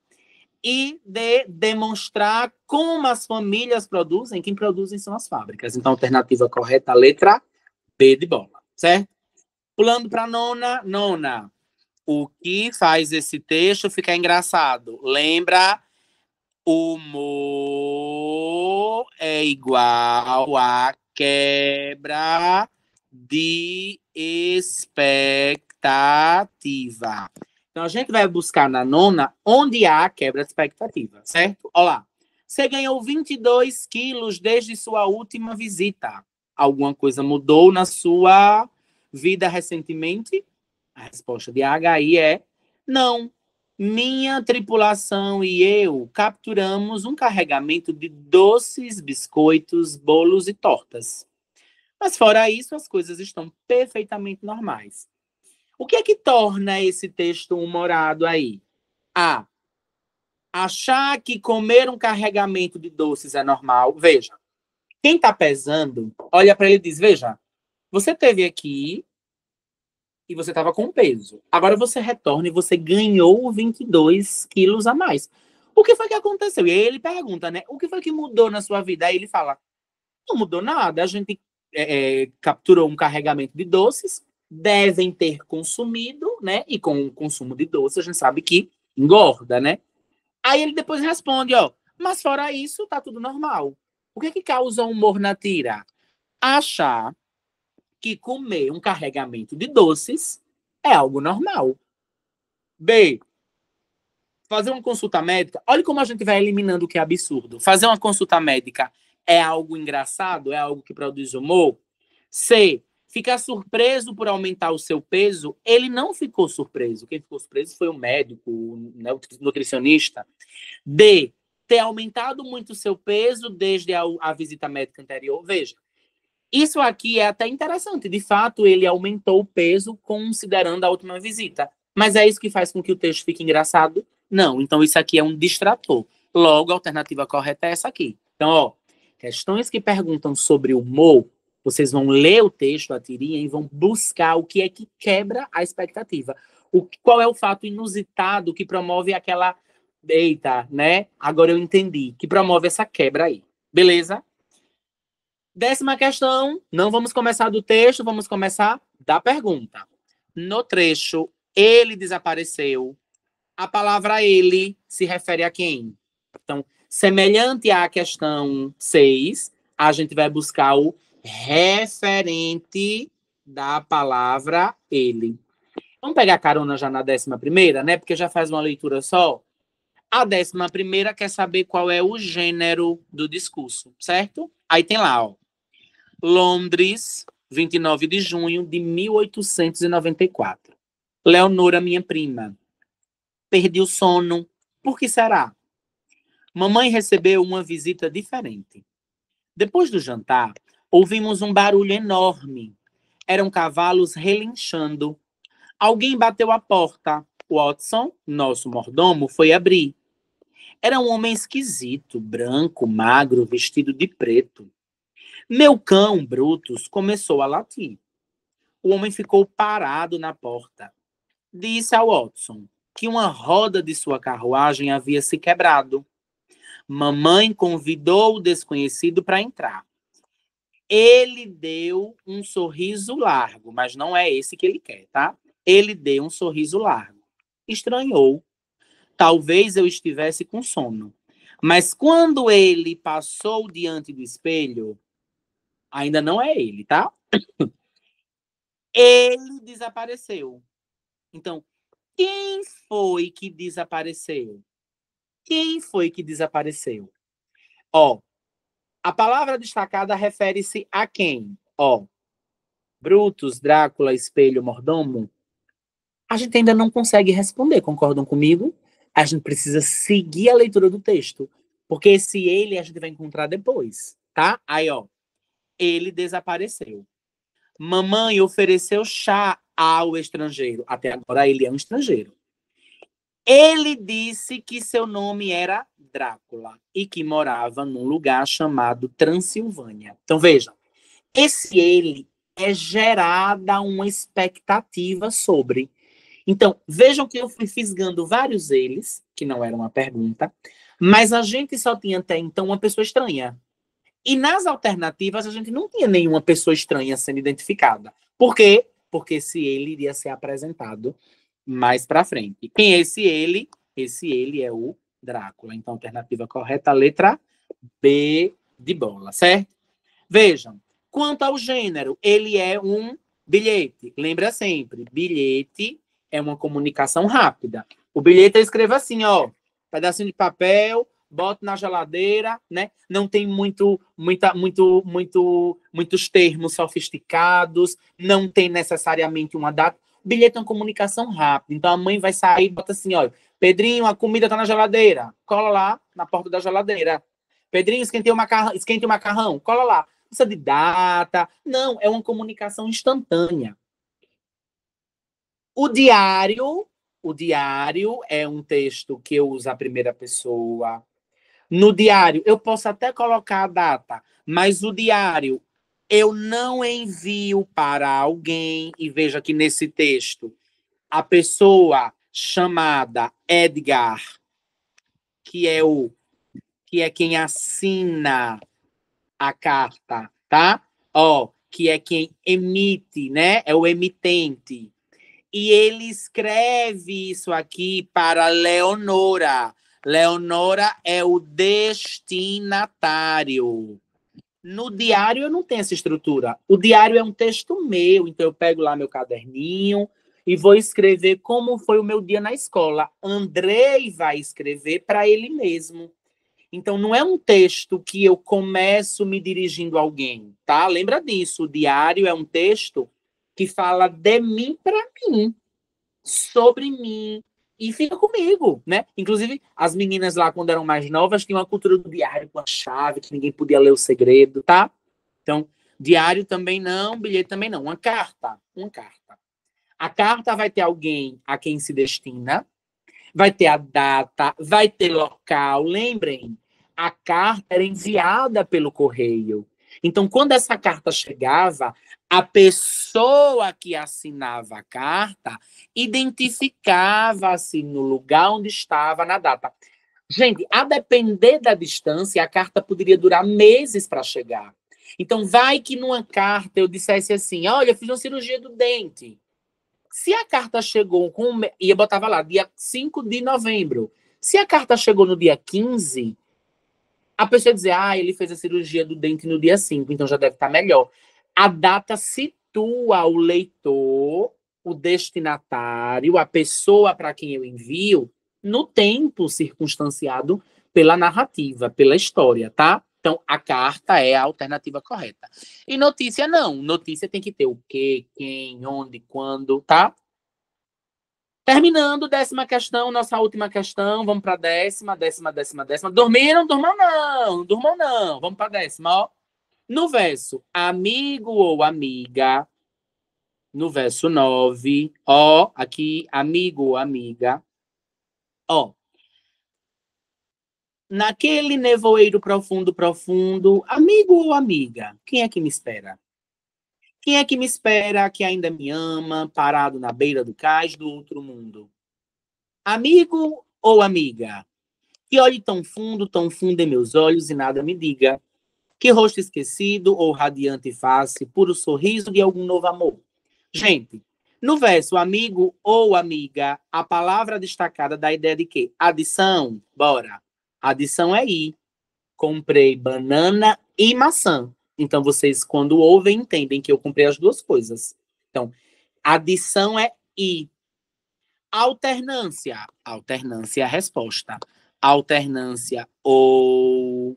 E de demonstrar como as famílias produzem, quem produzem são as fábricas. Então, a alternativa correta, a letra B de bola, certo? Pulando para nona. O que faz esse texto ficar engraçado? Lembra? Humor é igual a quebra de expectativa. Então, a gente vai buscar na nona onde há quebra de expectativa, certo? Olha lá. Você ganhou 22 quilos desde sua última visita. Alguma coisa mudou na sua vida recentemente? A resposta de HI é não. Minha tripulação e eu capturamos um carregamento de doces, biscoitos, bolos e tortas. Mas fora isso, as coisas estão perfeitamente normais. O que é que torna esse texto humorado aí? A. Achar que comer um carregamento de doces é normal. Veja, quem está pesando, olha para ele e diz, veja, você teve aqui e você estava com peso. Agora você retorna e você ganhou 22 quilos a mais. O que foi que aconteceu? E aí ele pergunta, né? O que foi que mudou na sua vida? Aí ele fala, não mudou nada. A gente capturou um carregamento de doces, devem ter consumido, né? E com o consumo de doces, a gente sabe que engorda, né? Aí ele depois responde, ó, mas fora isso, tá tudo normal. O que é que causa humor na tira? Achar que comer um carregamento de doces é algo normal. B. Fazer uma consulta médica. Olha como a gente vai eliminando o que é absurdo. Fazer uma consulta médica é algo engraçado? É algo que produz humor? C. Ficar surpreso por aumentar o seu peso? Ele não ficou surpreso. Quem ficou surpreso foi o médico, né, o nutricionista. D. Ter aumentado muito o seu peso desde a visita médica anterior? Veja, isso aqui é até interessante. De fato, ele aumentou o peso considerando a última visita. Mas é isso que faz com que o texto fique engraçado? Não. Então, isso aqui é um distrator. Logo, a alternativa correta é essa aqui. Então, ó, questões que perguntam sobre humor, vocês vão ler o texto, a tirinha, e vão buscar o que é que quebra a expectativa. Qual é o fato inusitado que promove aquela... Eita, né? Agora eu entendi. Que promove essa quebra aí. Beleza? 10ª questão, não vamos começar do texto, vamos começar da pergunta. No trecho, ele desapareceu. A palavra ele se refere a quem? Então, semelhante à questão 6, a gente vai buscar o referente da palavra ele. Vamos pegar carona já na 11ª, né? Porque já faz uma leitura só. A 11ª quer saber qual é o gênero do discurso, certo? Aí tem lá, ó. Londres, 29 de junho de 1894. Leonora, minha prima. Perdi o sono. Por que será? Mamãe recebeu uma visita diferente. Depois do jantar, ouvimos um barulho enorme. Eram cavalos relinchando. Alguém bateu a porta. Watson, nosso mordomo, foi abrir. Era um homem esquisito, branco, magro, vestido de preto. Meu cão, Brutus, começou a latir. O homem ficou parado na porta. Disse a Watson que uma roda de sua carruagem havia se quebrado. Mamãe convidou o desconhecido para entrar. Ele deu um sorriso largo, mas não é esse que ele quer, tá? Ele deu um sorriso largo. Estranhou. Talvez eu estivesse com sono. Mas quando ele passou diante do espelho, ainda não é ele, tá? Ele desapareceu. Então, quem foi que desapareceu? Quem foi que desapareceu? Ó, a palavra destacada refere-se a quem? Ó, Brutus, Drácula, espelho, mordomo. A gente ainda não consegue responder, concordam comigo? A gente precisa seguir a leitura do texto, porque esse ele a gente vai encontrar depois, tá? Aí, ó, ele desapareceu. Mamãe ofereceu chá ao estrangeiro. Até agora ele é um estrangeiro. Ele disse que seu nome era Drácula e que morava num lugar chamado Transilvânia. Então, vejam, esse ele é gerada uma expectativa sobre. Então, vejam que eu fui fisgando vários eles, que não era uma pergunta, mas a gente só tinha até então uma pessoa estranha. E nas alternativas a gente não tinha nenhuma pessoa estranha sendo identificada. Por quê? Porque esse ele iria ser apresentado mais para frente. Quem é esse ele? Esse ele é o Drácula. Então, alternativa correta, letra B de bola, certo? Vejam, quanto ao gênero, ele é um bilhete. Lembra sempre, bilhete é uma comunicação rápida. O bilhete eu escrevo assim, ó, pedacinho de papel, boto na geladeira, né? Não tem muitos termos sofisticados, não tem necessariamente uma data. O bilhete é uma comunicação rápida. Então a mãe vai sair e bota assim, ó, Pedrinho, a comida tá na geladeira. Cola lá na porta da geladeira. Pedrinho, esquente o macarrão. Cola lá. Não precisa de data. Não, é uma comunicação instantânea. O diário é um texto que eu uso a primeira pessoa. No diário, eu posso até colocar a data, mas o diário eu não envio para alguém. E veja que nesse texto, a pessoa chamada Edgar, que é quem assina a carta, tá? Ó, que é quem emite, né? É o emitente. E ele escreve isso aqui para Leonora. Leonora é o destinatário. No diário eu não tenho essa estrutura. O diário é um texto meu, então eu pego lá meu caderninho e vou escrever como foi o meu dia na escola. Andrei vai escrever para ele mesmo. Então, não é um texto que eu começo me dirigindo a alguém, tá? Lembra disso, o diário é um texto que fala de mim para mim, sobre mim, e fica comigo, né? Inclusive, as meninas lá, quando eram mais novas, tinham uma cultura do diário com a chave, que ninguém podia ler o segredo, tá? Então, diário também não, bilhete também não. Uma carta, uma carta. A carta vai ter alguém a quem se destina, vai ter a data, vai ter local. Lembrem, a carta era enviada pelo correio. Então, quando essa carta chegava, a pessoa que assinava a carta identificava-se no lugar onde estava na data. Gente, a depender da distância, a carta poderia durar meses para chegar. Então, vai que numa carta eu dissesse assim: olha, eu fiz uma cirurgia do dente. Se a carta chegou com. E eu botava lá, dia 5 de novembro. Se a carta chegou no dia 15, a pessoa ia dizer, ele fez a cirurgia do dente no dia 5, então já deve estar melhor. A data situa situa o leitor, o destinatário, a pessoa para quem eu envio, no tempo circunstanciado pela narrativa, pela história, tá? Então, a carta é a alternativa correta. E notícia não. Notícia tem que ter o quê, quem, onde, quando, tá? Terminando, 10ª questão, nossa última questão. Vamos para a 10ª, 10ª, 10ª, 10ª. Dormiram? Durmam não, não durmam não. Vamos para a 10ª, ó. No verso amigo ou amiga, no verso 9, ó, aqui, amigo ou amiga, ó. Naquele nevoeiro profundo, profundo, amigo ou amiga, quem é que me espera? Quem é que me espera, que ainda me ama, parado na beira do cais do outro mundo? Amigo ou amiga? Que olhe tão fundo em meus olhos e nada me diga. Que rosto esquecido ou radiante face, puro sorriso de algum novo amor. Gente, no verso amigo ou amiga, a palavra destacada dá a ideia de quê? Adição, bora. Adição é ir. Comprei banana e maçã. Então, vocês, quando ouvem, entendem que eu comprei as duas coisas. Então, adição é ir. Alternância. Alternância é a resposta. Alternância ou,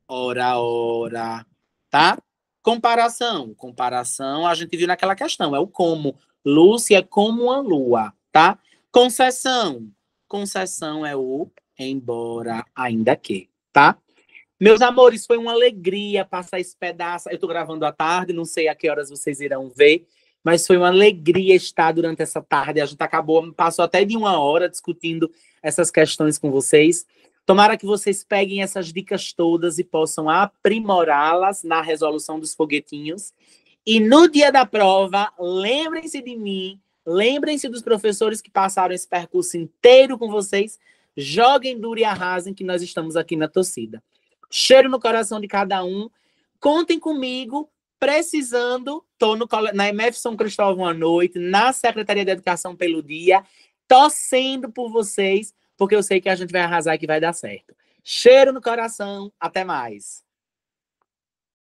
ora, tá? Comparação. Comparação, a gente viu naquela questão, é o como. Lúcia é como uma lua, tá? Concessão. Concessão é o embora, ainda que, tá? Meus amores, foi uma alegria passar esse pedaço. Eu tô gravando à tarde, não sei a que horas vocês irão ver, mas foi uma alegria estar durante essa tarde. A gente passou até de 1 hora discutindo essas questões com vocês. Tomara que vocês peguem essas dicas todas e possam aprimorá-las na resolução dos foguetinhos. E no dia da prova, lembrem-se de mim, lembrem-se dos professores que passaram esse percurso inteiro com vocês. Joguem duro e arrasem, que nós estamos aqui na torcida. Cheiro no coração de cada um. Contem comigo, precisando. Estou na MF São Cristóvão à noite, na Secretaria de Educação pelo dia, torcendo por vocês, porque eu sei que a gente vai arrasar e que vai dar certo. Cheiro no coração. Até mais.